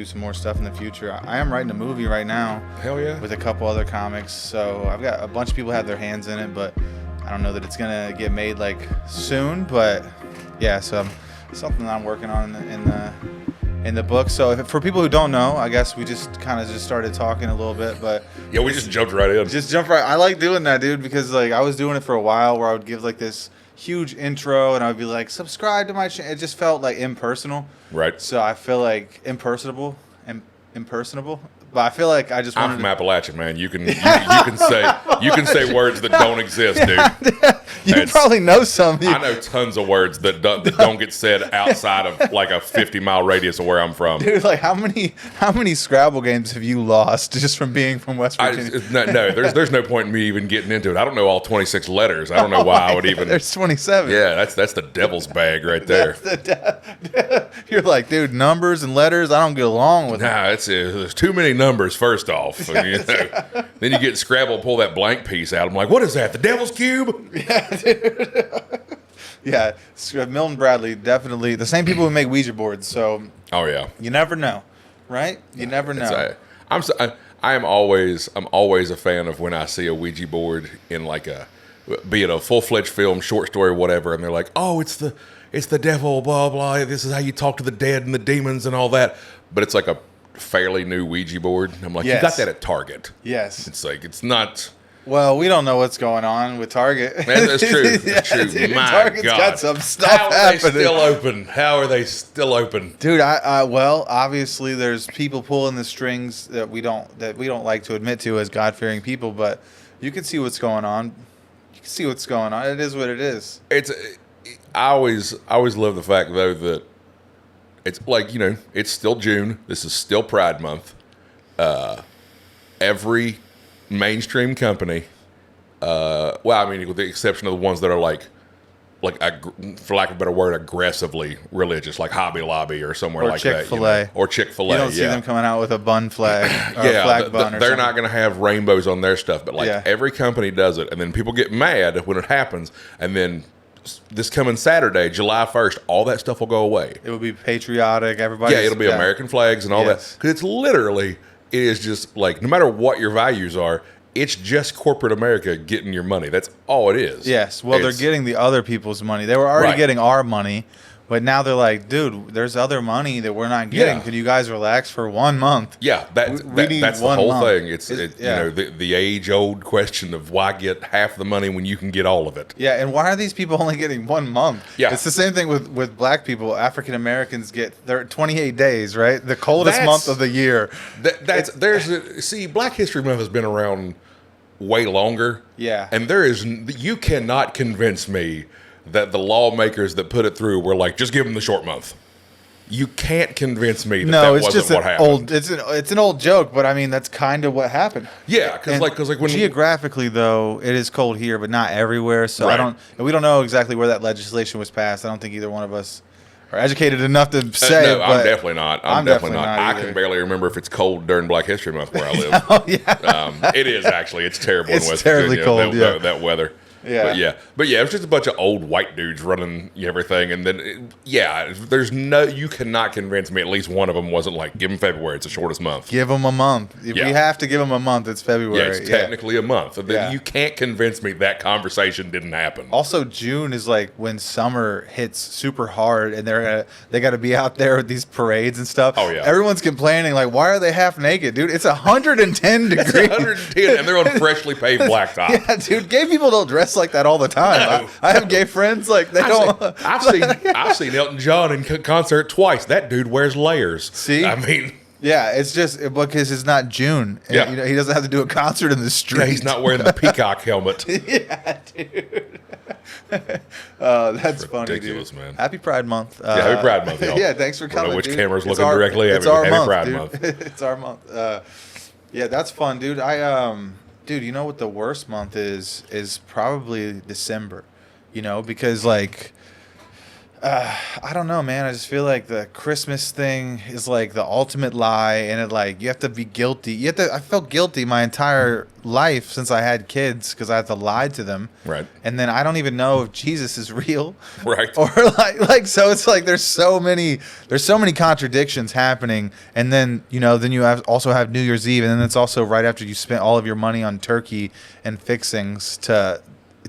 do some more stuff in the future. I am writing a movie right now. Hell yeah. With a couple other comics. So I've got a bunch of people have their hands in it, but I don't know that it's gonna get made like soon. But yeah, so something that I'm working on in the book. So for people who don't know, I guess we just kind of started talking a little bit, but yeah, we just jumped right in. Just jump right. I like doing that, dude, because like I was doing it for a while where I would give like this huge intro and I would be like, subscribe to my channel. It just felt like impersonal. Right. So I feel like impersonable. But I feel like I just wanted I'm from Appalachia, man. You can say words that don't exist, dude. You probably know some. I know tons of words that don't get said outside of like a 50-mile radius of where I'm from. Dude, like how many Scrabble games have you lost just from being from West Virginia? No, there's no point in me even getting into it. I don't know all 26 letters. I don't know why I would even. There's 27. Yeah, that's the devil's bag right there. You're like, dude, numbers and letters, I don't get along with them. Nah, there's too many numbers. First off, then you get Scrabble, pull that blank piece out. I'm like, what is that? The devil's cube? Yeah, dude. Yeah, Milton Bradley, definitely the same people who make Ouija boards. So, oh yeah, you never know, right? You never know. I'm always a fan of when I see a Ouija board in like be it a full-fledged film, short story, whatever, and they're like, oh, it's the devil, blah blah. This is how you talk to the dead and the demons and all that. But it's like a fairly new Ouija board. I'm like, yes. You got that at Target. Yes. It's like, it's not. Well, we don't know what's going on with Target. Man, that's true. That's true. Dude, My Target's God. got some stuff happening. How are they still open? Dude, well, obviously there's people pulling the strings that we don't like to admit to as God-fearing people, but you can see what's going on. You can see what's going on. It is what it is. I always love the fact though that it's like, it's still June. This is still Pride Month. Every mainstream company, with the exception of the ones that are like for lack of a better word, aggressively religious, like Hobby Lobby or somewhere like Chick-fil-A. that. Or Chick-fil-A. You don't see them coming out with a bun flag or a flag bun or they're something. not going to have rainbows on their stuff, but every company does it, and then people get mad when it happens, and then this coming Saturday, July 1st, all that stuff will go away. It will be patriotic. Everybody. Yeah, it'll be American flags and all that. Because it is just like, no matter what your values are, it's just corporate America getting your money. That's all it is. Yes. Well, they're getting the other people's money. They were already getting our money, but now they're like, dude, there's other money that we're not getting. Yeah. Could you guys relax for 1 month? Yeah, that's the whole thing. It's the age-old question of why get half the money when you can get all of it. Yeah, and why are these people only getting 1 month? Yeah. It's the same thing with black people. African Americans get their 28 days, right? The coldest month of the year. Black History Month has been around way longer. Yeah. And you cannot convince me that the lawmakers that put it through were like, just give them the short month. You can't convince me that wasn't what happened. It's an old joke, but I mean that's kind of what happened. Yeah, because when geographically though, it is cold here, but not everywhere. So we don't know exactly where that legislation was passed. I don't think either one of us are educated enough to say. No, I'm definitely not. I'm definitely not. I either. can barely remember if it's cold during Black History Month where I live. Oh yeah, it is actually. It's terrible in West terribly Virginia. Cold. That weather. Yeah. But it was just a bunch of old white dudes running everything, and then you cannot convince me at least one of them wasn't like, give them February, it's the shortest month. Give them a month. If we have to give them a month, it's February. Yeah, it's technically a month. You can't convince me that conversation didn't happen. Also, June is like when summer hits super hard, and they got to be out there with these parades and stuff. Oh yeah, everyone's complaining like, why are they half naked, dude? It's 110 degrees. It's 110, and they're on freshly paved blacktop. Yeah, dude. Gay people don't dress like that all the time. No. I have gay friends like they don't. I've seen Elton John in concert twice. That dude wears layers. See, I mean, yeah, it's just because it's not June. Yeah, he doesn't have to do a concert in the street. Yeah, he's not wearing the peacock helmet. Yeah, dude. That's funny, ridiculous, dude. Man. Happy Pride Month. Happy Pride Month, y'all. Yeah, thanks for coming. Which camera's looking directly at me? Happy Pride Month. It's our month. Yeah, that's fun, dude. Dude, you know what the worst month is probably December, because like I don't know, man. I just feel like the Christmas thing is like the ultimate lie, and it like you have to be guilty. You have to. I felt guilty my entire life since I had kids because I have to lie to them. Right. And then I don't even know if Jesus is real. Right. Or like so it's like there's so many contradictions happening, and then then you also have New Year's Eve, and then it's also right after you spent all of your money on turkey and fixings to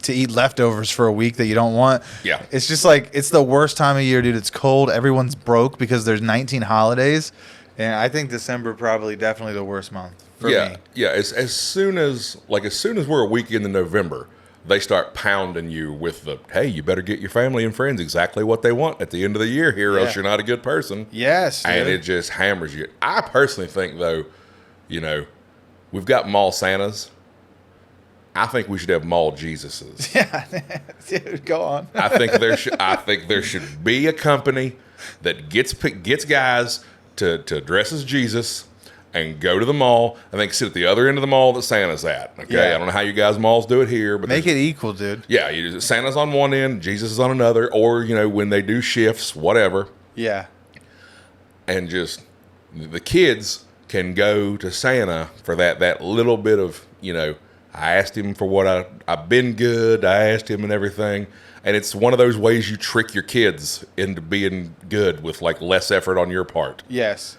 eat leftovers for a week that you don't want. Yeah. It's just like, it's the worst time of year, dude. It's cold. Everyone's broke because there's 19 holidays. And I think December probably definitely the worst month for me. Yeah. As soon as we're a week into November, they start pounding you with the, hey, you better get your family and friends exactly what they want at the end of the year here, or else you're not a good person. Yes, dude. And it just hammers you. I personally think, though, we've got mall Santas. I think we should have mall Jesuses. Yeah, dude, go on. I think there should be a company that gets guys to dress as Jesus and go to the mall. I think sit at the other end of the mall that Santa's at. Okay, Yeah. I don't know how you guys malls do it here, but Make it equal, dude. yeah, Santa's on one end, Jesus is on another, or when they do shifts, whatever, Yeah. and just the kids can go to Santa for that little bit of I asked him for what I've been good. I asked him and everything. And it's one of those ways you trick your kids into being good with like less effort on your part. Yes.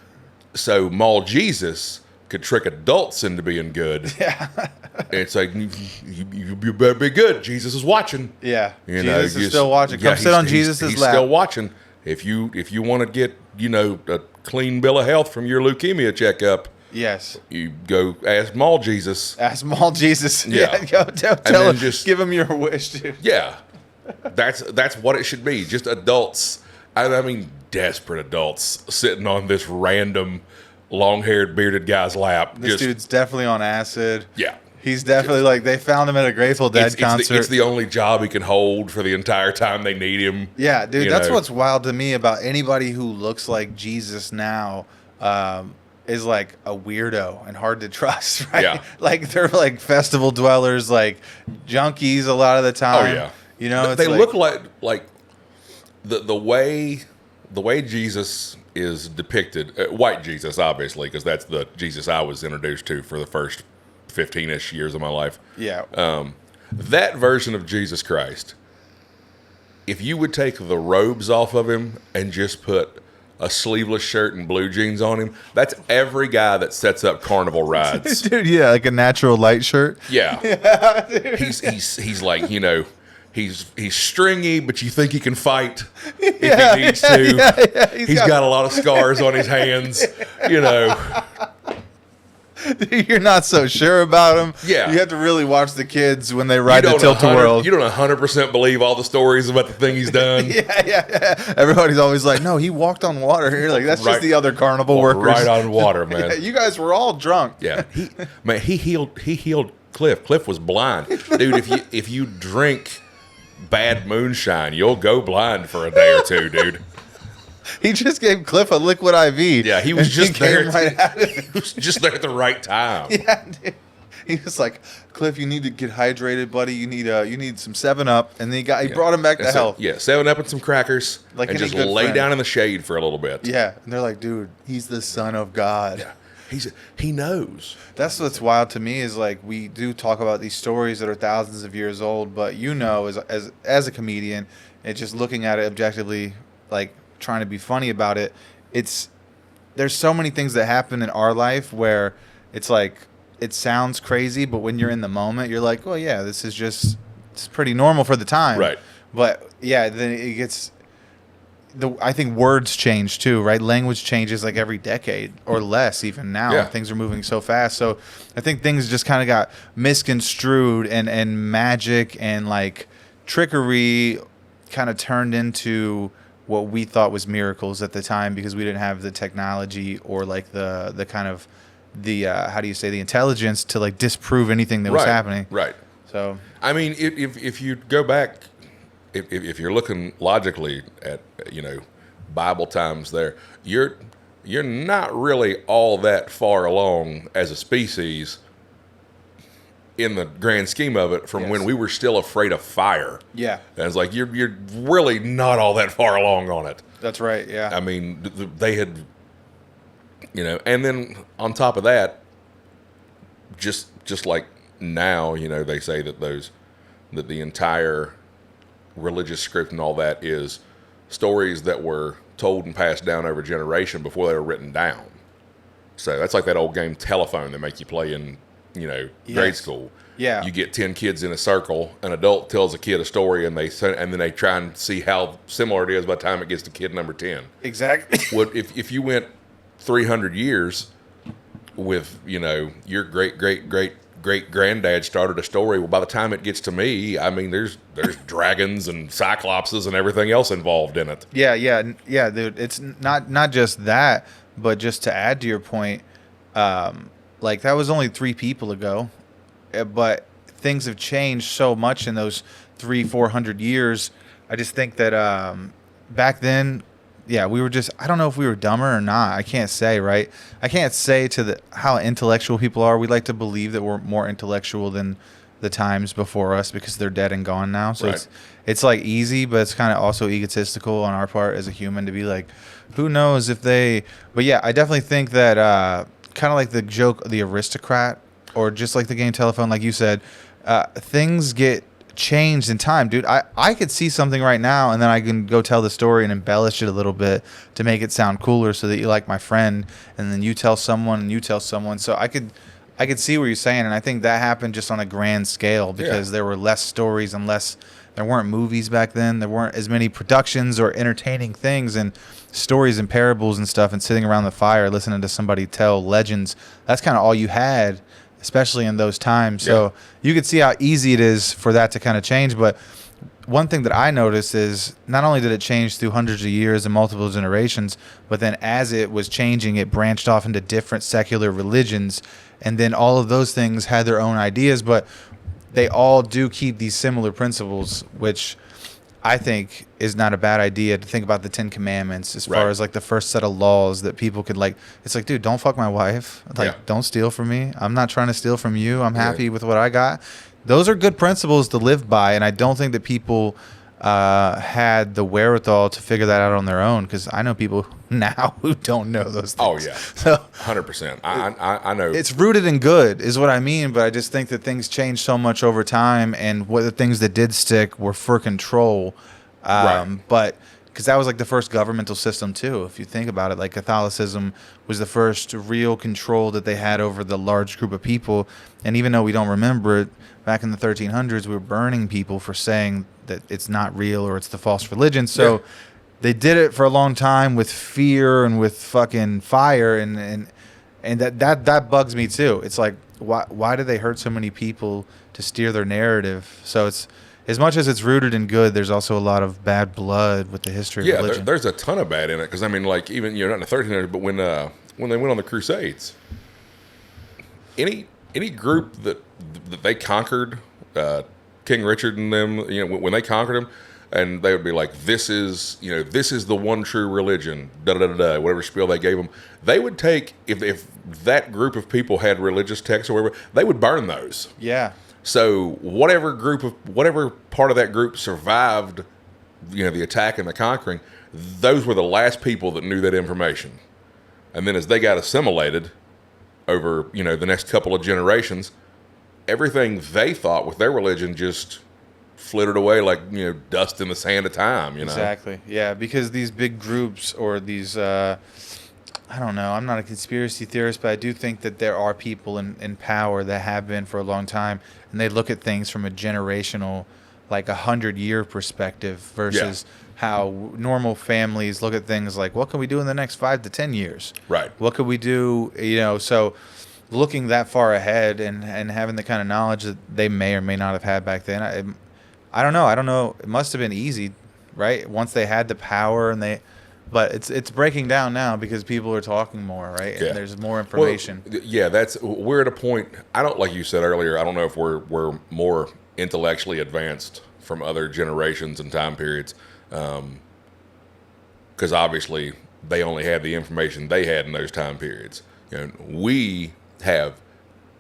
So mall Jesus could trick adults into being good. Yeah. It's like, you better be good. Jesus is watching. Yeah. Jesus is still watching. Come sit on Jesus' lap. He's still watching. If you want to get, a clean bill of health from your leukemia checkup, Yes. you go ask mall Jesus. Ask mall Jesus. Yeah. Go tell him. Just give him your wish, dude. Yeah, that's what it should be. Just adults. I mean, desperate adults sitting on this random long-haired, bearded guy's lap. This dude's definitely on acid. Yeah. He's definitely like, they found him at a Grateful Dead concert. It's the only job he can hold for the entire time they need him. Yeah, dude, that's what's wild to me about anybody who looks like Jesus now. Is like a weirdo and hard to trust, right? Yeah. Like they're like festival dwellers, like junkies a lot of the time. Oh yeah. They look like the way Jesus is depicted, white Jesus obviously, because that's the Jesus I was introduced to for the first 15-ish years of my life. Yeah. That version of Jesus Christ, if you would take the robes off of him and just put a sleeveless shirt and blue jeans on him, that's every guy that sets up carnival rides. Dude, yeah, like a natural light shirt. Yeah. He's like, he's stringy, but you think he can fight if he needs to. Yeah. He's got a lot of scars on his hands, You're not so sure about him. Yeah. You have to really watch the kids when they ride the tilt-a-whirl. You don't 100% believe all the stories about the thing he's done. Yeah. Everybody's always like, no, he walked on water. You're like, that's just the other carnival workers. Right on water, man. Yeah, you guys were all drunk. Yeah. He healed Cliff. Cliff was blind. Dude, if you drink bad moonshine, you'll go blind for a day or two, dude. He just gave Cliff a liquid IV. Yeah, he was just there. Right at it. He was just there at the right time. Yeah, dude. He was like, Cliff, you need to get hydrated, buddy. You need some 7-Up, and then he brought him back to health. Yeah, 7-Up and some crackers, Like and any just good lay friend. down in the shade for a little bit. Yeah, and they're like, dude, he's the Son of God. Yeah, he knows. That's what's wild to me is like we do talk about these stories that are thousands of years old, but as a comedian, and just looking at it objectively, like trying to be funny about it, there's so many things that happen in our life where it's like it sounds crazy, but when you're in the moment, you're like, well, yeah, it's pretty normal for the time, Right. But yeah, then it gets. I think words change too, right? Language changes like every decade or less even now. Yeah. Things are moving so fast. So I think things just kind of got misconstrued and magic and like trickery kind of turned into what we thought was miracles at the time because we didn't have the technology or like the kind of the how do you say, the intelligence to like disprove anything that was happening. Right. So I mean, if you go back, if you're looking logically at Bible times, you're not really all that far along as a species in the grand scheme of it from Yes. when we were still afraid of fire. Yeah, And it's like, you're really not all that far along on it. that's right. Yeah, I mean, they had, and then on top of that, just like now, they say that that the entire religious script and all that is stories that were told and passed down over generation before they were written down. So that's like that old game Telephone they make you play in, grade Yes. school. Yeah. You get 10 kids in a circle, an adult tells a kid a story, and then they try and see how similar it is by the time it gets to kid number 10. exactly. If you went 300 years with, your great granddad started a story, well, by the time it gets to me, I mean, there's dragons and cyclopses and everything else involved in it. Yeah, dude. It's not just that, but just to add to your point, like that was only 3 people ago, but things have changed so much in those 300-400 years. I just think that back then, yeah, we were just, I don't know if we were dumber or not. I can't say, right? I can't say how intellectual people are. We like to believe that we're more intellectual than the times before us because they're dead and gone now. So Right. it's like easy, but it's kind of also egotistical on our part as a human to be like, who knows if they, but yeah, I definitely think that kind of like the joke, The Aristocrat, or just like the game Telephone, like you said, things get changed in time, dude. I could see something right now and then I can go tell the story and embellish it a little bit to make it sound cooler so that you like my friend, and then you tell someone and you tell someone. So I could see what you're saying, and I think that happened just on a grand scale because there were less stories and there weren't movies back then. There weren't as many productions or entertaining things and stories and parables and stuff, and sitting around the fire listening to somebody tell legends. That's kind of all you had, especially in those times. So you could see how easy it is for that to kind of change. But one thing that I noticed is not only did it change through hundreds of years and multiple generations, but then as it was changing, it branched off into different secular religions. And then all of those things had their own ideas, but they all do keep these similar principles, which I think is not a bad idea to think about the 10 Commandments as far as like the first set of laws that people could like. It's like, dude, don't fuck my wife. Like, don't steal from me. I'm not trying to steal from you. I'm happy with what I got. Those are good principles to live by. And I don't think that people had the wherewithal to figure that out on their own, because I know people now who don't know those things. Oh, yeah. So 100%. I know. it's rooted in good is what I mean, but I just think that things change so much over time, and what the things that did stick were for control. But because that was like the first governmental system too, if you think about it. Like Catholicism was the first real control that they had over the large group of people, and even though we don't remember it, back in the 1300s we were burning people for saying that it's not real or it's the false religion. So they did it for a long time with fear and with fucking fire, and that bugs me too. It's like, why do they hurt so many people to steer their narrative? So it's, as much as it's rooted in good, there's also a lot of bad blood with the history of religion. There's a ton of bad in it, because I mean, like, even not in the 1300s, but when they went on the Crusades, any group that they conquered, King Richard and them, when they conquered them, and they would be like, this is the one true religion, whatever spiel they gave them, they would take, if that group of people had religious texts or whatever, they would burn those. Yeah. So whatever part of that group survived, the attack and the conquering, those were the last people that knew that information. And then as they got assimilated over, the next couple of generations, everything they thought with their religion just flittered away like, dust in the sand of time, Exactly. Yeah, because these big groups or these, I don't know, I'm not a conspiracy theorist, but I do think that there are people in power that have been for a long time, and they look at things from a generational, like 100-year perspective versus how normal families look at things like, what can we do in the next 5 to 10 years? Right. What could we do, so looking that far ahead and having the kind of knowledge that they may or may not have had back then, I don't know. It must have been easy, right? Once they had the power but it's breaking down now because people are talking more, right? Yeah. And there's more information. Well, we're at a point. I don't, like you said earlier, I don't know if we're more intellectually advanced from other generations and time periods, because obviously they only had the information they had in those time periods. We have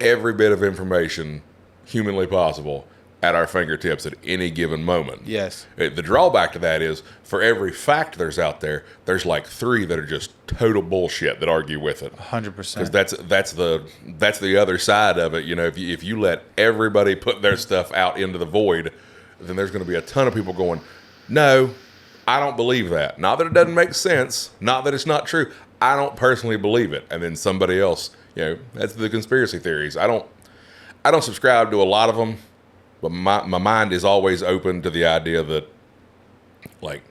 every bit of information humanly possible at our fingertips at any given moment. Yes. The drawback to that is for every fact there's out there, there's like 3 that are just total bullshit that argue with it. 100%. Because that's the other side of it. You know, if you let everybody put their stuff out into the void, then there's going to be a ton of people going, no, I don't believe that. Not that it doesn't make sense. Not that it's not true. I don't personally believe it. And then somebody else, you know, that's the conspiracy theories. I don't subscribe to a lot of them. But my mind is always open to the idea that, like,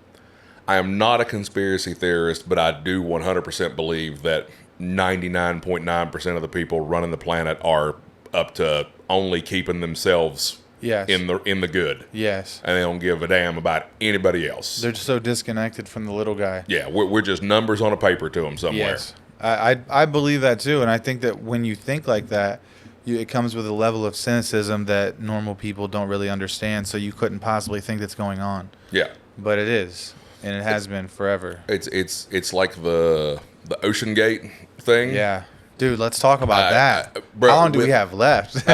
I am not a conspiracy theorist, but I do 100% believe that 99.9% of the people running the planet are up to only keeping themselves in the good. Yes. And they don't give a damn about anybody else. They're just so disconnected from the little guy. Yeah, we're just numbers on a paper to them somewhere. Yes. I believe that too, and I think that when you think like that, it comes with a level of cynicism that normal people don't really understand, so you couldn't possibly think that's going on. Yeah. But it is, and it has been forever. It's like the Ocean Gate thing. Yeah. Dude, let's talk about that. Bro, how long do we have left?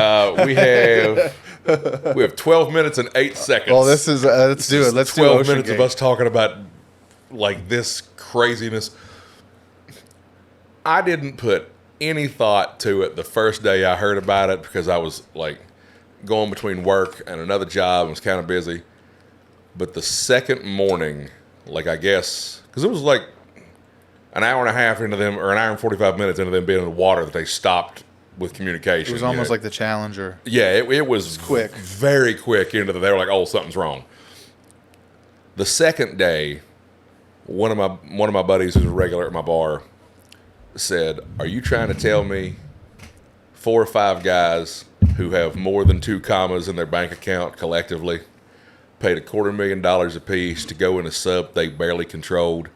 we have 12 minutes and 8 seconds. Well, this is let's do it. Let's do 12 Ocean minutes Gate. of us talking about like this craziness. I didn't put any thought to it the first day I heard about it because I was like going between work and another job and was kind of busy. But the second morning, like I guess, because it was like an hour and a half into them, or an hour and 45 minutes into them being in the water, that they stopped with communication. It was almost like the Challenger. Yeah, it was quick, very quick into the. They were like, "Oh, something's wrong." The second day, one of my buddies who's a regular at my bar said, "Are you trying to tell me 4 or 5 guys who have more than 2 commas in their bank account collectively paid $250,000 apiece to go in a sub they barely controlled,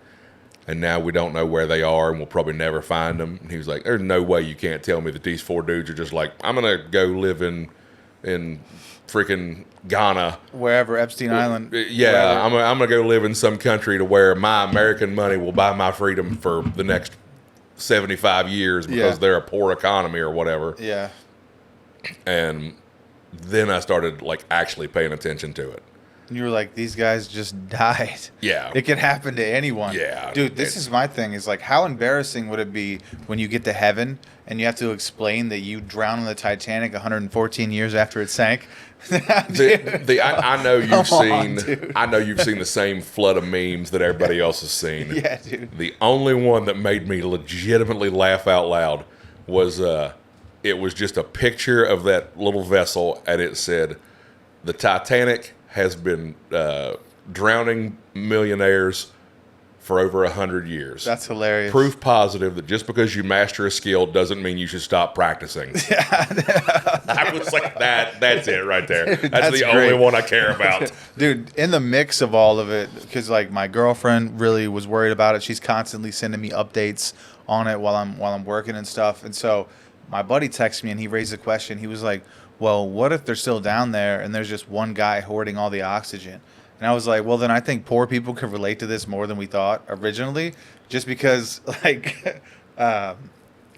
and now we don't know where they are and we'll probably never find them?" And he was like, "There's no way you can't tell me that these 4 dudes are just like, I'm gonna go live in freaking Ghana, wherever, Epstein Island. Yeah, I'm gonna go live in some country to where my American money will buy my freedom for the next 75 years because they're a poor economy or whatever." Yeah. And then I started like actually paying attention to it. You were like, these guys just died. Yeah. It could happen to anyone. Yeah. Dude, this is my thing. Is like, how embarrassing would it be when you get to heaven and you have to explain that you drowned on the Titanic 114 years after it sank? I know you've seen. I know you've seen the same flood of memes that everybody else has seen. Yeah, dude. The only one that made me legitimately laugh out loud was it was just a picture of that little vessel, and it said, "The Titanic has been drowning millionaires for over 100 years. That's hilarious. Proof positive that just because you master a skill doesn't mean you should stop practicing." I was like, that's it right there. Dude, that's the great. only one I care about. Dude, in the mix of all of it, because like my girlfriend really was worried about it. She's constantly sending me updates on it while I'm working and stuff. And so my buddy texted me and he raised a question. He was like, well, what if they're still down there and there's just one guy hoarding all the oxygen? And I was like, well, then I think poor people could relate to this more than we thought originally, just because, like,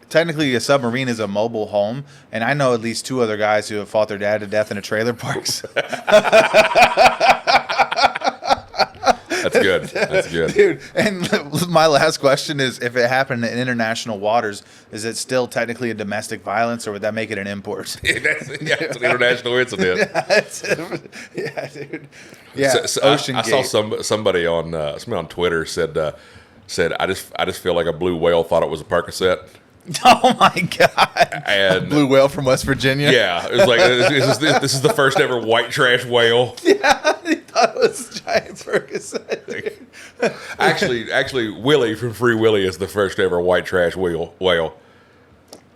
technically a submarine is a mobile home, and I know at least 2 other guys who have fought their dad to death in a trailer parks. That's good. That's good. Dude, and my last question is, if it happened in international waters, is it still technically a domestic violence, or would that make it an import? It's an international incident. Yeah, dude. Yeah, so Ocean I Gate. saw somebody on Twitter said I just feel like a blue whale thought it was a Percocet. Oh my god! And a blue whale from West Virginia. Yeah, it was like this is the first ever white trash whale. Yeah, he thought it was a giant Percocet. Actually, Willie from Free Willy is the first ever white trash whale.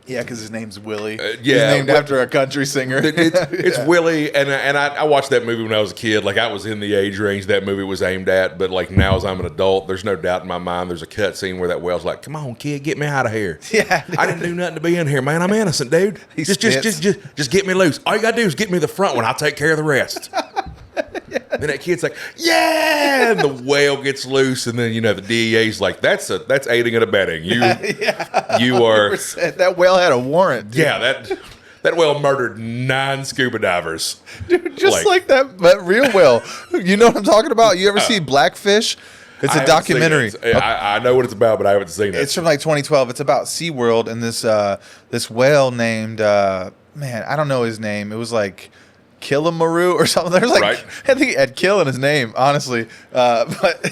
Yeah, because his name's Willie. Yeah, he's named after a country singer. It's Willie, and I watched that movie when I was a kid. Like, I was in the age range that movie was aimed at, but like now as I'm an adult, there's no doubt in my mind there's a cut scene where that whale's like, "Come on, kid, get me out of here." Yeah, I didn't do nothing to be in here, man. I'm innocent, dude. Just get me loose. All you gotta do is get me the front one. I'll take care of the rest. Yeah. Then that kid's like, "Yeah!" And the whale gets loose, and then the DEA's like, "That's aiding and abetting. You are." That whale had a warrant. Dude. Yeah, that That whale murdered 9 scuba divers. Dude, just like that, but real whale. You know what I'm talking about? You ever see Blackfish? It's a documentary. I know what it's about, but I haven't seen it. It's from like 2012. It's about SeaWorld and this whale named man, I don't know his name. It was like Killimaroo or something. There's like I think he had kill in his name, honestly. But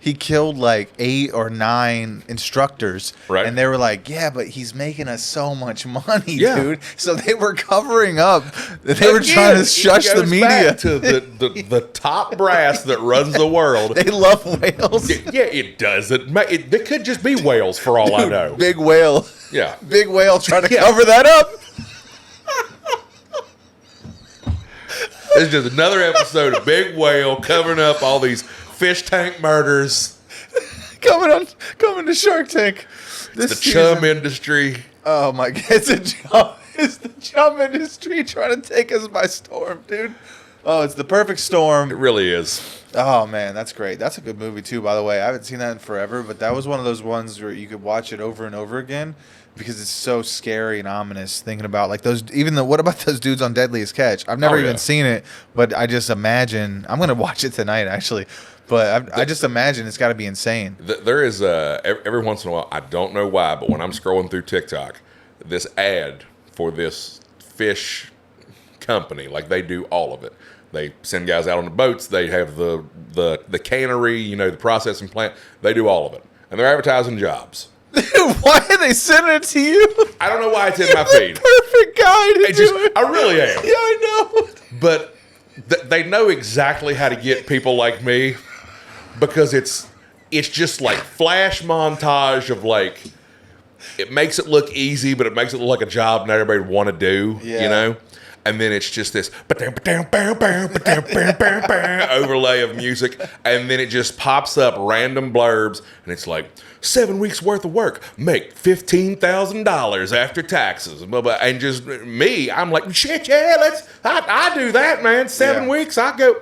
he killed like 8 or 9 instructors, and they were like, "Yeah, but he's making us so much money, dude." So they were covering up. They were trying to shush the media. Back to the top brass that runs the world. They love whales. Yeah, it does. It could just be whales for all I know. Big whale. Yeah, big whale trying to cover that up. It's just another episode of Big Whale covering up all these fish tank murders. Coming to Shark Tank. It's the chum industry. Oh my God, it's the chum industry trying to take us by storm, dude. Oh, it's the perfect storm. It really is. Oh man, that's great. That's a good movie too, by the way. I haven't seen that in forever, but that was one of those ones where you could watch it over and over again because it's so scary and ominous. Thinking about like those, what about those dudes on Deadliest Catch? I've never even seen it, but I just imagine I'm gonna watch it tonight actually. But I just imagine it's got to be insane. There is every once in a while, I don't know why, but when I'm scrolling through TikTok, this ad for this fish company, like they do all of it. They send guys out on the boats. They have the cannery, the processing plant. They do all of it, and they're advertising jobs. Why are they sending it to you? I don't know why it's in my feed. Perfect guy to do it. I really am. Yeah, I know. But they know exactly how to get people like me because it's just like flash montage of like it makes it look easy, but it makes it look like a job not everybody would want to do. And then it's just this overlay of music, and then it just pops up random blurbs, and it's like 7 weeks worth of work, make $15,000 after taxes, and just me, I'm like, shit, yeah, I do that, man. 7 weeks, I go.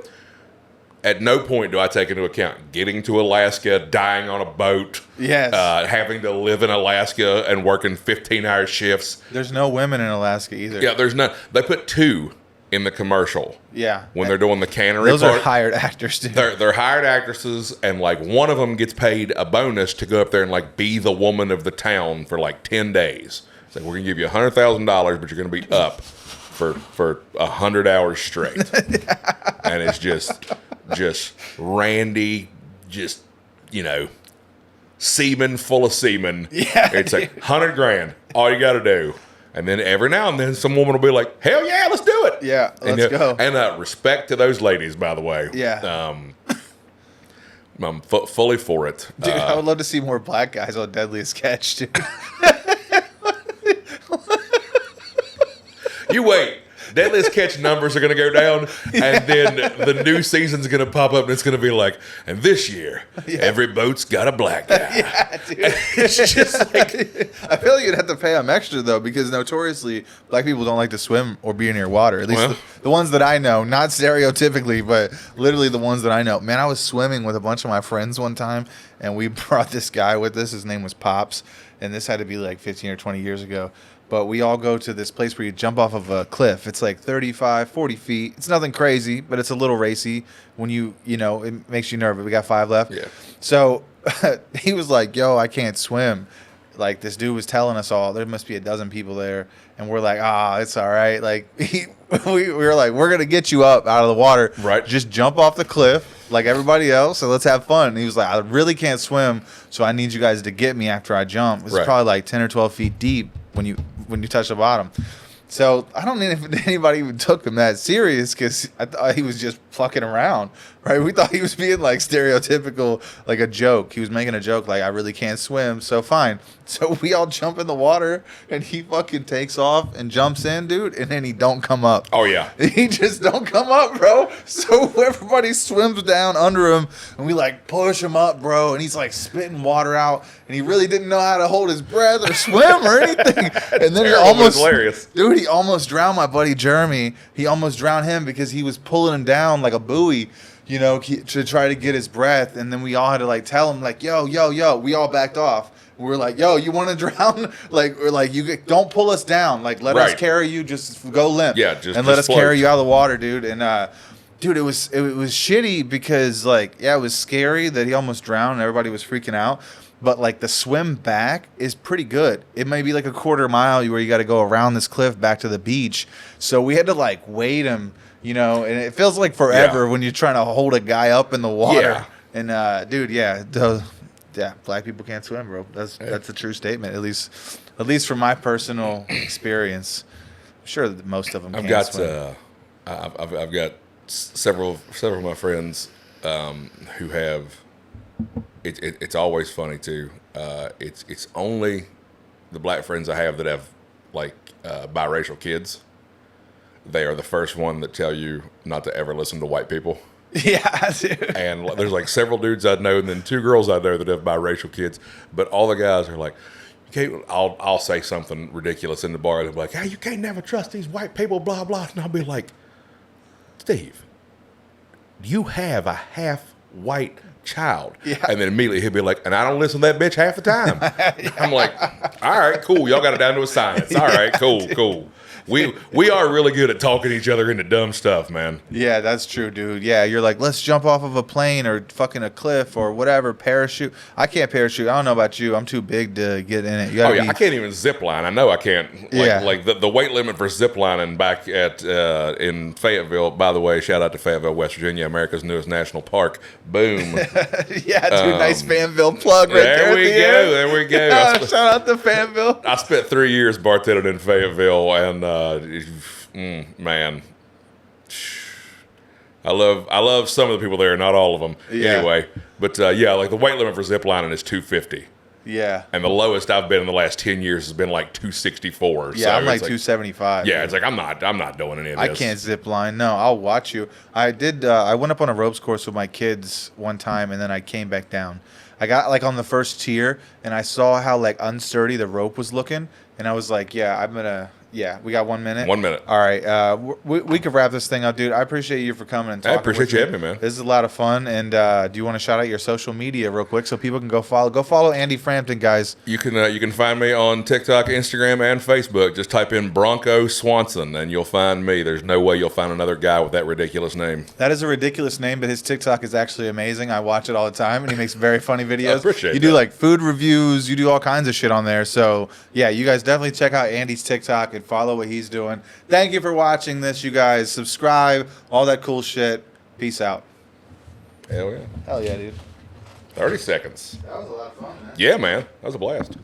At no point do I take into account getting to Alaska, dying on a boat, having to live in Alaska and working 15-hour shifts. There's no women in Alaska either. Yeah, there's none. They put 2 in the commercial. Yeah. When they're doing the cannery Those are hired actors, dude. They're hired actresses, and like one of them gets paid a bonus to go up there and like be the woman of the town for like 10 days. It's like, we're going to give you $100,000, but you're going to be up for 100 hours straight. And it's just Randy, semen full of semen. Yeah, it's like $100,000. All you got to do, and then every now and then some woman will be like, "Hell yeah, let's do it." Yeah, let's go. And respect to those ladies, by the way. Yeah. I'm fully for it, dude. I would love to see more black guys on Deadliest Catch, dude. You wait. Deadliest Catch numbers are going to go down, and then the new season's going to pop up, and it's going to be like, and this year, every boat's got a black guy. Yeah, dude. It's just like... I feel like you'd have to pay them extra, though, because notoriously, black people don't like to swim or be near water. At least the ones that I know, not stereotypically, but literally the ones that I know. Man, I was swimming with a bunch of my friends one time, and we brought this guy with us. His name was Pops, and this had to be like 15 or 20 years ago. But we all go to this place where you jump off of a cliff. It's like 35, 40 feet. It's nothing crazy, but it's a little racy when it makes you nervous. We got 5 left. Yeah. So he was like, yo, I can't swim. Like, this dude was telling us all, there must be a dozen people there. And we're like, it's all right. Like, we were like, we're going to get you up out of the water. Right. Just jump off the cliff like everybody else, and let's have fun. And he was like, I really can't swim, so I need you guys to get me after I jump. It's probably like 10 or 12 feet deep when you touch the bottom. So I don't know if anybody even took him that serious because I thought he was just plucking around, right? We thought he was being like stereotypical, like a joke. He was making a joke like, I really can't swim, so fine. So we all jump in the water and he fucking takes off and jumps in, dude, and then he don't come up. Oh, yeah. He just don't come up, bro. So everybody swims down under him and we like push him up, bro, and he's like spitting water out and he really didn't know how to hold his breath or swim or anything. And then he almost drowned my buddy Jeremy. He almost drowned him because he was pulling him down like a buoy, to try to get his breath. And then we all had to like tell him like, yo. We all backed off. We're like, yo, you want to drown? Like, we're like, don't pull us down. Like, let us carry you. Just go limp. Yeah, let us carry you out of the water, dude. And dude, it was shitty because like, yeah, it was scary that he almost drowned. And everybody was freaking out. But like the swim back is pretty good. It may be like a quarter mile where you got to go around this cliff back to the beach. So we had to like wait him, you know, and it feels like forever when you're trying to hold a guy up in the water. Yeah. And dude, yeah, black people can't swim, bro. That's a true statement. At least from my personal experience. I'm sure that most of them can't swim. I've got several of my friends who have. It's always funny too. It's only the black friends I have that have like biracial kids. They are the first one that tell you not to ever listen to white people. Yeah, dude. And there's like several dudes I know, and then 2 girls I know that have biracial kids. But all the guys are like, I'll say something ridiculous in the bar, and they'll be like, "Hey, you can't never trust these white people," blah blah. And I'll be like, "Steve, you have a half white child." Yeah. And then immediately he'll be like, "And I don't listen to that bitch half the time." Yeah. I'm like, "All right, cool. Y'all got it down to a science. All right, cool. We are really good at talking each other into dumb stuff, man." Yeah, that's true, dude. Yeah, you're like, let's jump off of a plane or fucking a cliff or whatever, parachute. I can't parachute. I don't know about you. I'm too big to get in it. I can't even zip line. I know I can't. Like the weight limit for zip lining back at in Fayetteville, by the way, shout out to Fayetteville, West Virginia, America's newest national park. Boom. Yeah, dude, nice Fanville plug right there. There we go. Shout out to Fanville. I spent 3 years bartending in Fayetteville, and man, I love some of the people there, not all of them. Yeah. Anyway, but like the weight limit for zip lining is 250. Yeah. And the lowest I've been in the last 10 years has been like 264. Yeah, so I'm like 275. Yeah, it's like I'm not doing any of this. I can't zip line. No, I'll watch you. I did. I went up on a ropes course with my kids one time, and then I came back down. I got like on the first tier, and I saw how like unsturdy the rope was looking, and I was like, yeah, I'm gonna. Yeah, we got 1 minute. 1 minute. All right. We could wrap this thing up, dude. I appreciate you for coming and talking. I appreciate you having me, man. This is a lot of fun. And do you want to shout out your social media real quick so people can go follow? Go follow Andy Frampton, guys. You can find me on TikTok, Instagram, and Facebook. Just type in Bronco Swanson, and you'll find me. There's no way you'll find another guy with that ridiculous name. That is a ridiculous name, but his TikTok is actually amazing. I watch it all the time, and he makes very funny videos. I appreciate You do like food reviews. You do all kinds of shit on there. So yeah, you guys definitely check out Andy's TikTok and follow what he's doing. Thank you for watching this, you guys. Subscribe, all that cool shit. Peace out. Hell yeah. Hell yeah, dude. 30 seconds. That was a lot of fun, man. Yeah, man. That was a blast.